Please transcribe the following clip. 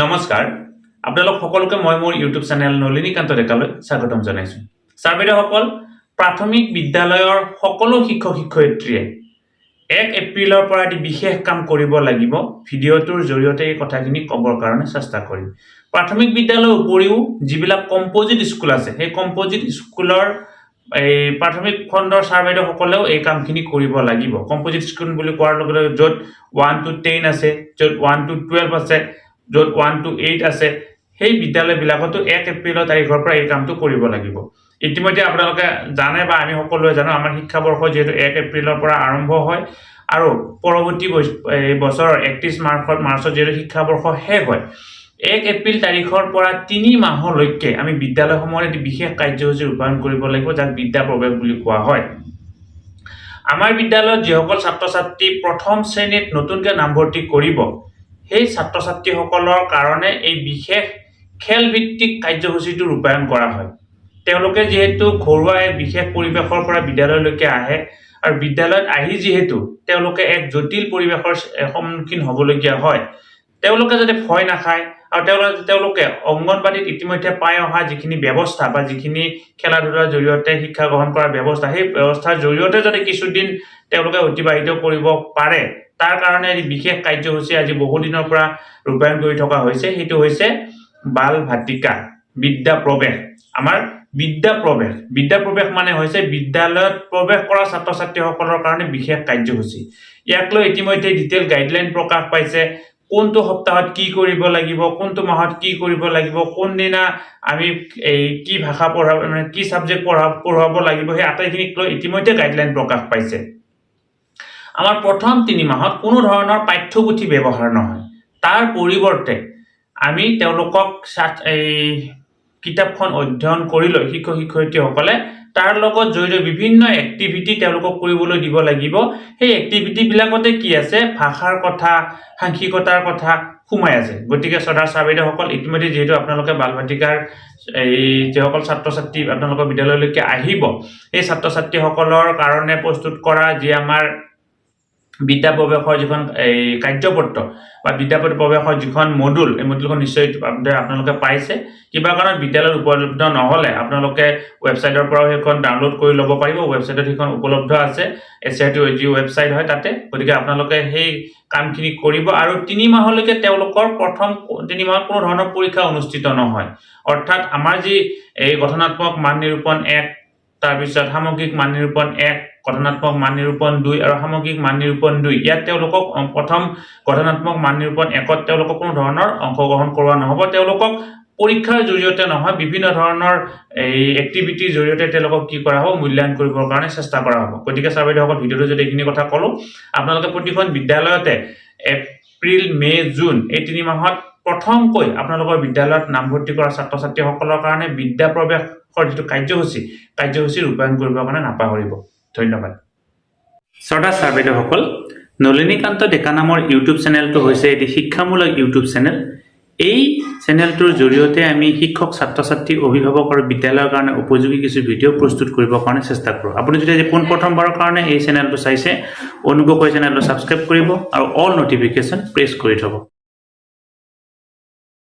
নমস্কাৰ আপোনালোক সকলোকে মই মোৰ ইউটিউব চেনেল নলিনীকান্ত ডেকালৈ স্বাগতম জনাইছো। ছাৰ বাইদেউসকল, প্ৰাথমিক বিদ্যালয়ৰ সকলো শিক্ষক শিক্ষয়িত্ৰীয়ে 1 এপ্ৰিলৰ পৰা এটি বিশেষ কাম কৰিব লাগিব। ভিডিঅ'টোৰ জৰিয়তে এই কথাখিনি ক'বৰ কাৰণে চেষ্টা কৰিম। প্ৰাথমিক বিদ্যালয়ৰ উপৰিও যিবিলাক কম্পোজিট স্কুল আছে, সেই কম্পোজিট স্কুলৰ প্ৰাথমিক খণ্ডৰ ছাৰ বাইদেউসকলেও এই কামখিনি কৰিব লাগিব। কম্পোজিট স্কুল বুলি কোৱাৰ লগে লগে য'ত 1 to 10 আছে, য'ত 1 to 12 আছে, য'ত 1 to 8 আছে, সেই বিদ্যালয়বিলাকতো 1 এপ্ৰিলৰ তাৰিখৰ পৰা এই কামটো কৰিব লাগিব। ইতিমধ্যে আপোনালোকে জানে বা আমি সকলোৱে জানো, আমাৰ শিক্ষাবৰ্ষ যিহেতু 1 এপ্ৰিলৰ পৰা আৰম্ভ হয় আৰু পৰৱৰ্তী বছৰৰ 31 মাৰ্চত যিহেতু শিক্ষাবৰ্ষ শেষ হয়, 1 এপ্ৰিল তাৰিখৰ পৰা 3 মাহলৈকে আমি বিদ্যালয়সমূহত এটি বিশেষ কাৰ্যসূচী ৰূপায়ণ কৰিব লাগিব, যাক বিদ্যা প্ৰৱেশ বুলি কোৱা হয়। আমাৰ বিদ্যালয়ত যিসকল ছাত্ৰ ছাত্ৰী প্ৰথম শ্ৰেণীত নতুনকৈ নামভৰ্তি কৰিব, সেই ছাত্ৰ ছাত্ৰীসকলৰ কাৰণে এই বিশেষ খেলভিত্তিক কাৰ্যসূচীটো ৰূপায়ণ কৰা হয়। তেওঁলোকে যিহেতু ঘৰুৱা এক বিশেষ পৰিৱেশৰ পৰা বিদ্যালয়লৈকে আহে আৰু বিদ্যালয়ত আহি যিহেতু তেওঁলোকে এক জটিল পৰিৱেশৰ সন্মুখীন হ'বলগীয়া হয়, তেওঁলোকে যাতে ভয় নাখায় আৰু তেওঁলোকে অংগনবাড়ীত ইতিমধ্যে পাই অহা যিখিনি ব্যৱস্থা বা যিখিনি খেলা ধূলাৰ জৰিয়তে শিক্ষা গ্ৰহণ কৰাৰ ব্যৱস্থা, সেই ব্যৱস্থাৰ জৰিয়তে যাতে কিছুদিন তেওঁলোকে অতিবাহিত কৰিব পাৰে, তাৰ কাৰণে এই বিশেষ কাৰ্যসূচী আজি বহুদিনৰ পৰা ৰূপায়ণ কৰি থকা হৈছে। সেইটো হৈছে বাল ভাটিকা বিদ্যা প্ৰৱেশ। আমাৰ বিদ্যা প্ৰৱেশ মানে হৈছে বিদ্যালয়ত প্ৰৱেশ কৰা ছাত্ৰ ছাত্ৰীসকলৰ কাৰণে বিশেষ কাৰ্যসূচী। ইয়াক লৈ ইতিমধ্যে ডিটেইল গাইডলাইন প্ৰকাশ পাইছে। কোনটো সপ্তাহত কি কৰিব লাগিব, কোনটো মাহত কি কৰিব লাগিব, কোনদিনা আমি কি ভাষা পঢ়াব, মানে কি ছাবজেক্ট পঢ়াব লাগিব, সেই আটাইখিনিক লৈ ইতিমধ্যে গাইডলাইন প্ৰকাশ পাইছে। আমাৰ প্ৰথম 3 মাহত কোনো ধৰণৰ পাঠ্যপুথি ব্যৱহাৰ নহয়। তাৰ পৰিৱৰ্তে আমি তেওঁলোকক কিতাপখন অধ্যয়ন কৰি লৈ শিক্ষক শিক্ষয়িত্ৰীসকলে তাৰ লগত জড়িত বিভিন্ন এক্টিভিটি তেওঁলোকক কৰিবলৈ দিব লাগিব। সেই এক্টিভিটিবিলাকতে কি আছে, ভাষাৰ কথা, সাংখ্যিকতাৰ কথা সোমাই আছে। গতিকে শ্ৰদ্ধাৰ ছাৰ বাইদেউসকল, ইতিমধ্যে যিহেতু আপোনালোকে বাল ভাটিকাৰ যিসকল ছাত্ৰ ছাত্ৰী আপোনালোকৰ বিদ্যালয়লৈকে আহিব, এই ছাত্ৰ ছাত্ৰীসকলৰ কাৰণে প্ৰস্তুত কৰা যি আমাৰ বিদ্যা প্ৰৱেশৰ যিখন কাৰ্যপত্ৰ বা বিদ্যা প্ৰৱেশৰ যিখন মডুল, এই মডুলখন নিশ্চয় আপোনালোকে পাইছে। কিবা কাৰণত বিদ্যালয়ত উপলব্ধ নহ'লে আপোনালোকে ৱেবছাইটৰ পৰাও সেইখন ডাউনলোড কৰি ল'ব পাৰিব। ৱেবছাইটত সেইখন উপলব্ধ আছে, SCERT ৱেবছাইট হয় তাতে। গতিকে আপোনালোকে সেই কামখিনি কৰিব আৰু 3 মাহলৈকে তেওঁলোকৰ প্ৰথম 3 মাহত কোনো ধৰণৰ পৰীক্ষা অনুষ্ঠিত নহয়। অৰ্থাৎ আমাৰ যি গঠনাত্মক মান নিৰূপণ 1, তাৰপিছত সামগ্ৰিক মান নিৰূপণ 1, গঠনাত্মক মান নিৰূপণ 2 আৰু সামগ্ৰিক মান নিৰূপণ 2, ইয়াত তেওঁলোকক প্ৰথম গঠনাত্মক মান নিৰূপণ 1ত তেওঁলোকক কোনো ধৰণৰ অংশগ্ৰহণ কৰোৱা নহ'ব। তেওঁলোকক পৰীক্ষাৰ জৰিয়তে নহয়, বিভিন্ন ধৰণৰ এক্টিভিটিৰ জৰিয়তে তেওঁলোকক কি কৰা হ'ব, মূল্যায়ন কৰিবৰ কাৰণে চেষ্টা কৰা হ'ব। গতিকে ছাৰ বাইদেউসকল, ভিডিঅ'টো যদি এইখিনি কথা ক'লোঁ, আপোনালোকে প্ৰতিখন বিদ্যালয়তে এপ্ৰিল, মে, জুন এই 3 মাহত প্ৰথমকৈ আপোনালোকৰ বিদ্যালয়ত নামভৰ্তি কৰা ছাত্ৰ ছাত্ৰীসকলৰ কাৰণে বিদ্যা প্ৰৱেশৰ যিটো কাৰ্যসূচী ৰূপায়ণ কৰিবৰ কাৰণে নাপাহৰিব। ধন্যবাদ। শ্ৰদ্ধা ছাৰ বাইদেউসকল, নলিনীকান্ত ডেকা নামৰ ইউটিউব চেনেলটো হৈছে এটি শিক্ষামূলক ইউটিউব চেনেল। এই চেনেলটোৰ জৰিয়তে আমি শিক্ষক, ছাত্ৰ ছাত্ৰী, অভিভাৱক আৰু বিদ্যালয়ৰ কাৰণে উপযোগী কিছু ভিডিঅ' প্ৰস্তুত কৰিবৰ কাৰণে চেষ্টা কৰোঁ। আপুনি যদি আজি পোনপ্ৰথমবাৰৰ কাৰণে এই চেনেলটো চাইছে, অনুগ্ৰহ কৰি চেনেলটো ছাবস্ক্ৰাইব কৰিব আৰু অল নটিফিকেশ্যন প্ৰেছ কৰি থ'ব।